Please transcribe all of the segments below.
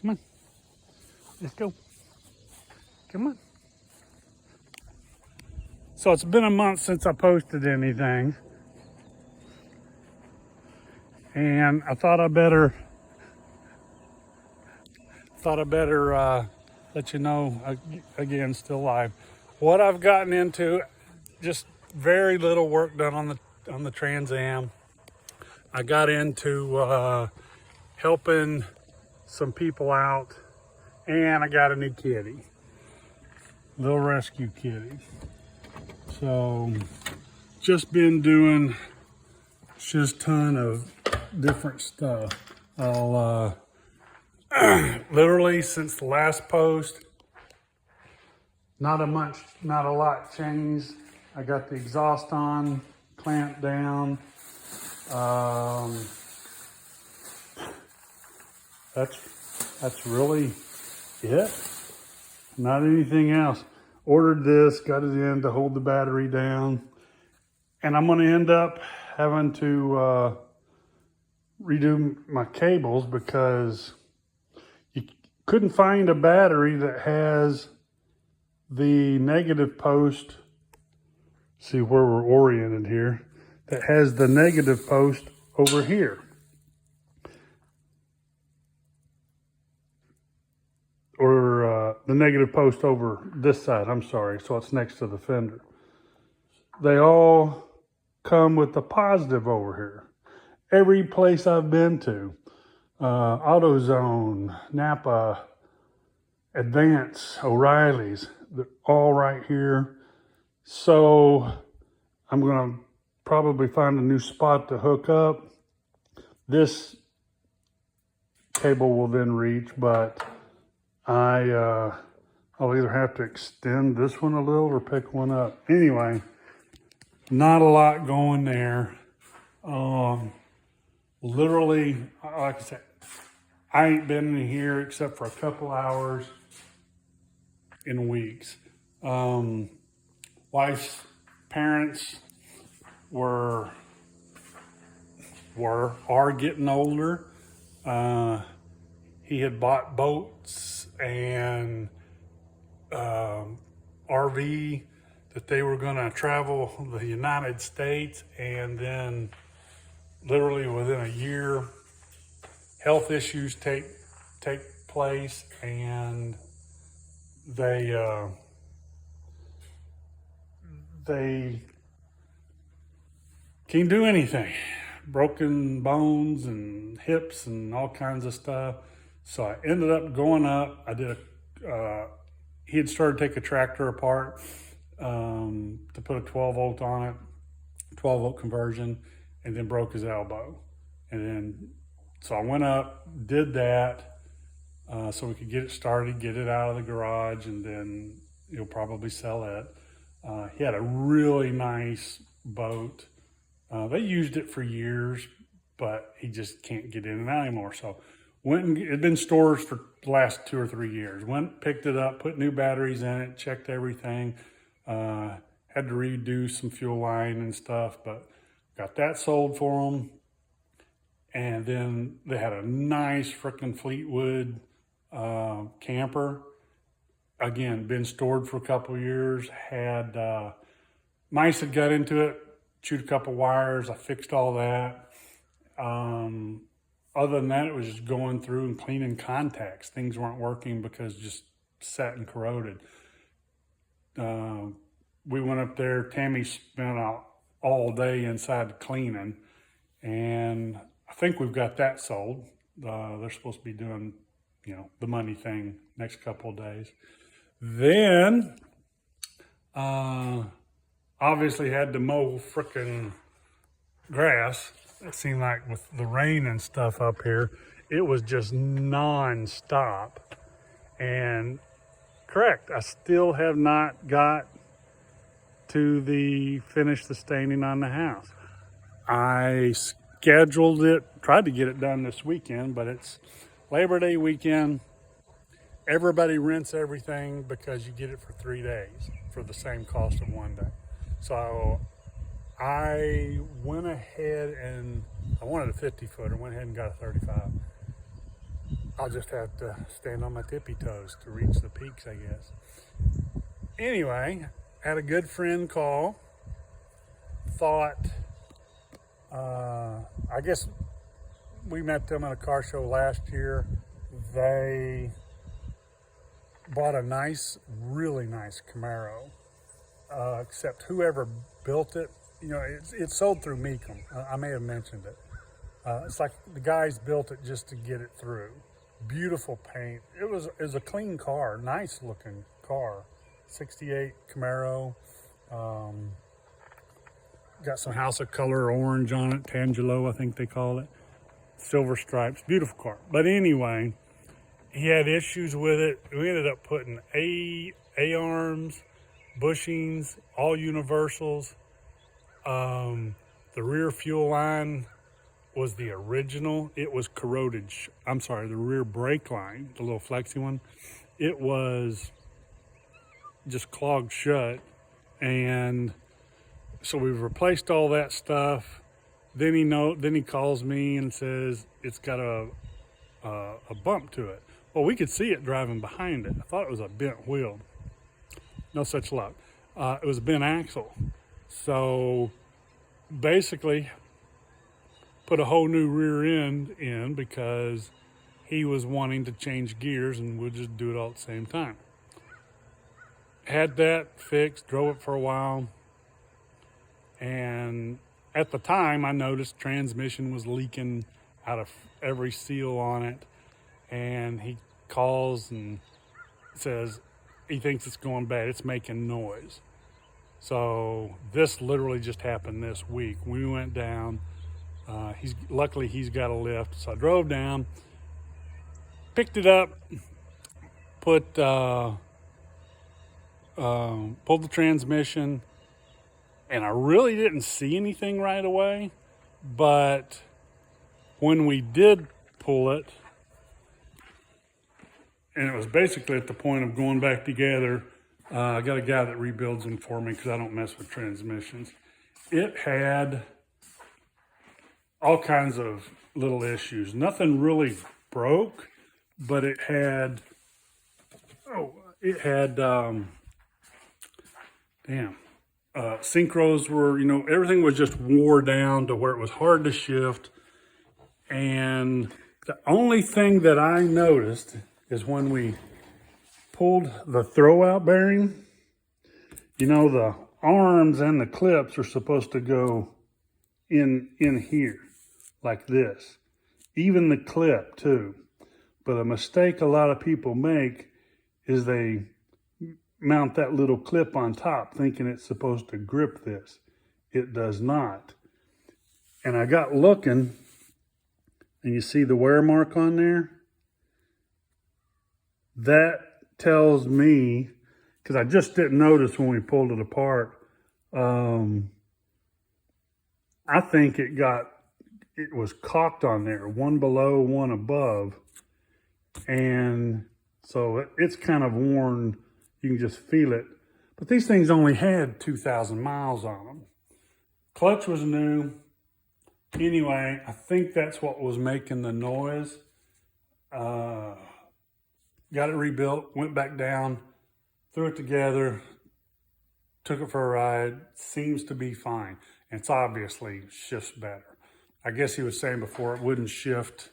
Come on. Let's go. Come on. So it's been a month since I posted anything. And I thought I better let you know, again, still live, what I've gotten into. Just very little work done on the Trans Am. I got into helping some people out, and I got a new kitty, little rescue kitty. So just been doing just ton of different stuff. I'll literally since the last post, not a lot changed. I got the exhaust on, clamped down. That's really it. Not anything else. Ordered this, got it in to hold the battery down, and I'm going to end up having to redo my cables because you couldn't find a battery that has the negative post. See where we're oriented here. That has the negative post over here. Or the negative post over this side, I'm sorry, so it's next to the fender. They all come with the positive over here. Every place I've been to, AutoZone, Napa, Advance, O'Reilly's, they're all right here. So I'm gonna probably find a new spot to hook up. This cable will then reach, but I'll either have to extend this one a little or pick one up. Anyway, not a lot going there. Literally, like I said, I ain't been in here except for a couple hours in weeks. Wife's parents are getting older. He had bought boats and RV that they were going to travel the United States, and then literally within a year, health issues take place, and they can't do anything. Broken bones and hips and all kinds of stuff. So I ended up going up. I did he had started to take a tractor apart to put a 12 volt on it, 12 volt conversion, and then broke his elbow. And then, so I went up, did that, so we could get it started, get it out of the garage, and then he'll probably sell it. He had a really nice boat. They used it for years, but he just can't get in and out anymore. So went and it had been stores for the last 2 or 3 years. Went, picked it up, put new batteries in it, checked everything. Had to redo some fuel line and stuff, but got that sold for them. And then they had a nice frickin' Fleetwood camper. Again, been stored for a couple of years. Had mice had got into it, chewed a couple wires. I fixed all that. Other than that, it was just going through and cleaning contacts. Things weren't working because just sat and corroded. We went up there. Tammy spent all day inside cleaning, and I think we've got that sold. They're supposed to be doing, the money thing next couple of days. Then, obviously had to mow frickin' grass. It seemed like with the rain and stuff up here, it was just non-stop. And correct, I still have not got to finish the staining on the house. I scheduled it, tried to get it done this weekend, but it's Labor Day weekend. Everybody rents everything because you get it for 3 days for the same cost of 1 day. So I went ahead and I wanted a 50 footer, went ahead and got a 35. I'll just have to stand on my tippy toes to reach the peaks, I guess. Anyway, had a good friend call. Thought, I guess we met them at a car show last year. They bought a nice, really nice Camaro. Except whoever built it, you know, it's sold through Mecum. I may have mentioned it. It's like the guys built it just to get it through. Beautiful paint. It was a clean car, nice looking car. 68 Camaro. Got some House of Color orange on it, Tangelo, I think they call it. Silver stripes, beautiful car. But anyway, he had issues with it. We ended up putting A-arms, bushings, all universals. The rear fuel line was the original. It was corroded. I'm sorry, the rear brake line, the little flexi one, it was just clogged shut. And so we've replaced all that stuff. Then he calls me and says it's got a bump to it. Well, we could see it driving behind it. I thought it was a bent wheel. No such luck. It was a bent axle. So basically put a whole new rear end in because he was wanting to change gears and we'll just do it all at the same time. Had that fixed, drove it for a while. And at the time I noticed transmission was leaking out of every seal on it. And he calls and says he thinks it's going bad. It's making noise. So this literally just happened this week. We went down. Luckily he's got a lift. So I drove down, picked it up, pulled the transmission, and I really didn't see anything right away. But when we did pull it, and it was basically at the point of going back together, I got a guy that rebuilds them for me because I don't mess with transmissions. It had all kinds of little issues. Nothing really broke, but it had, synchros were, everything was just wore down to where it was hard to shift. And the only thing that I noticed is when we pulled the throwout bearing, the arms and the clips are supposed to go in here like this. Even the clip too. But a mistake a lot of people make is they mount that little clip on top thinking it's supposed to grip this. It does not. And I got looking, and you see the wear mark on there? That tells me, because I just didn't notice when we pulled it apart, I think it was caulked on there, one below, one above. And so it's kind of worn. You can just feel it. But these things only had 2,000 miles on them. Clutch was new. Anyway, I think that's what was making the noise. Got it rebuilt, went back down, threw it together, took it for a ride. Seems to be fine. It's obviously shifts better. I guess he was saying before it wouldn't shift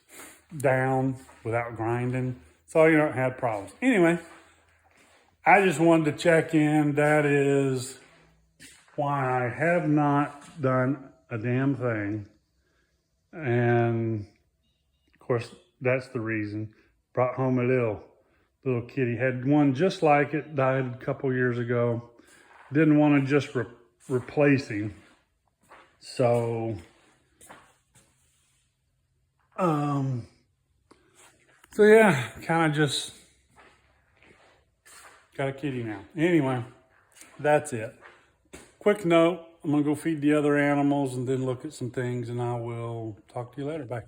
down without grinding. So, it had problems. Anyway, I just wanted to check in. That is why I have not done a damn thing. And of course, that's the reason. Brought home a little kitty. Had one just like it, died a couple years ago. Didn't want to just replace him. So, yeah, kind of just got a kitty now. Anyway, that's it. Quick note, I'm going to go feed the other animals and then look at some things, and I will talk to you later. Bye.